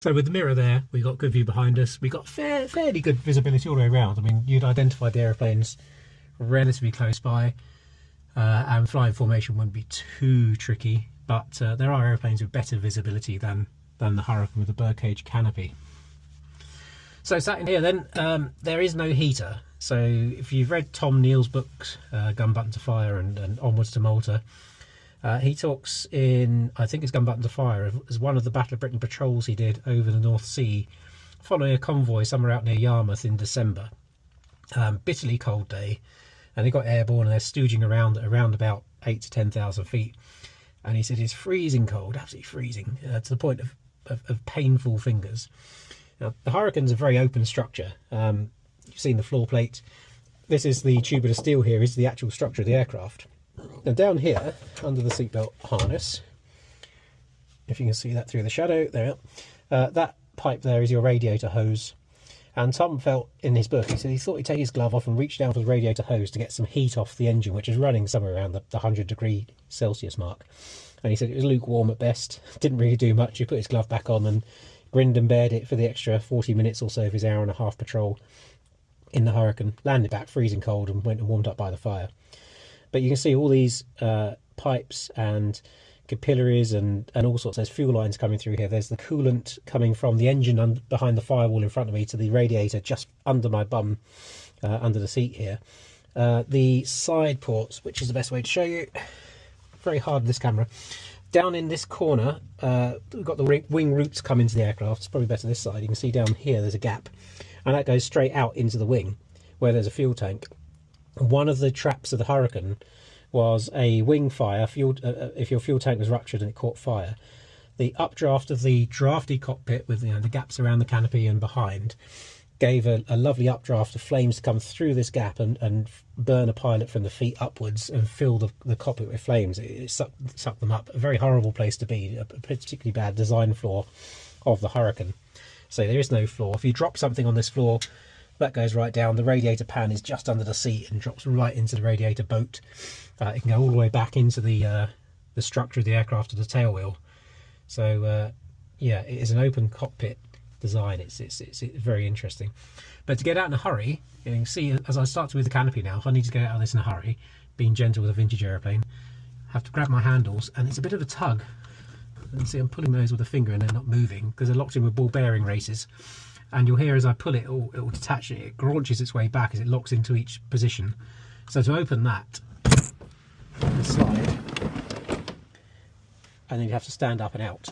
So with the mirror there, we got good view behind us. We got fairly good visibility all the way around. I mean, you'd identify the aeroplanes relatively close by, and flying formation wouldn't be too tricky. But there are aeroplanes with better visibility than the Hurricane with the birdcage canopy. So sat in here then, there is no heater. So if you've read Tom Neal's books, Gun Button to Fire and Onwards to Malta, he talks in, I think it's Gun Button to Fire, as one of the Battle of Britain patrols he did over the North Sea, following a convoy somewhere out near Yarmouth in December. Bitterly cold day, and they got airborne and they're stooging around about 8 to 10,000 feet. And he said it's freezing cold, absolutely freezing, to the point of painful fingers. Now, the Hurricane's a very open structure. You've seen the floor plate. This is the tubular steel here, is the actual structure of the aircraft. And down here, under the seatbelt harness, if you can see that through the shadow, there, that pipe there is your radiator hose. And Tom felt in his book, he said he thought he'd take his glove off and reach down for the radiator hose to get some heat off the engine, which is running somewhere around the 100°C mark. And he said it was lukewarm at best, didn't really do much. He put his glove back on and grinned and bared it for the extra 40 minutes or so of his hour-and-a-half patrol in the Hurricane, landed back freezing cold and went and warmed up by the fire. But you can see all these pipes and capillaries and all sorts. There's fuel lines coming through here. There's the coolant coming from the engine behind the firewall in front of me to the radiator just under my bum, under the seat here. The side ports, which is the best way to show you, very hard with this camera. Down in this corner, we've got the wing roots come into the aircraft. It's probably better this side. You can see down here there's a gap, and that goes straight out into the wing where there's a fuel tank. One of the traps of the Hurricane was a wing fire. If your fuel tank was ruptured and it caught fire, the updraft of the drafty cockpit with the gaps around the canopy and behind gave a lovely updraft of flames to come through this gap and burn a pilot from the feet upwards and fill the cockpit with flames. It sucked them up. A very horrible place to be, a particularly bad design flaw of the Hurricane. So there is no floor. If you drop something on this floor, that goes right down. The radiator pan is just under the seat and drops right into the radiator boat. It can go all the way back into the structure of the aircraft to the tail wheel. So yeah, it is an open cockpit design. It's very interesting. But to get out in a hurry, you can see as I start to move the canopy now, if I need to get out of this in a hurry, being gentle with a vintage aeroplane, I have to grab my handles, and it's a bit of a tug. You can see I'm pulling those with a finger and they're not moving because they're locked in with ball bearing races. And you'll hear as I pull it, it will detach it. It graunches its way back as it locks into each position. So to open that, slide, and then you have to stand up and out.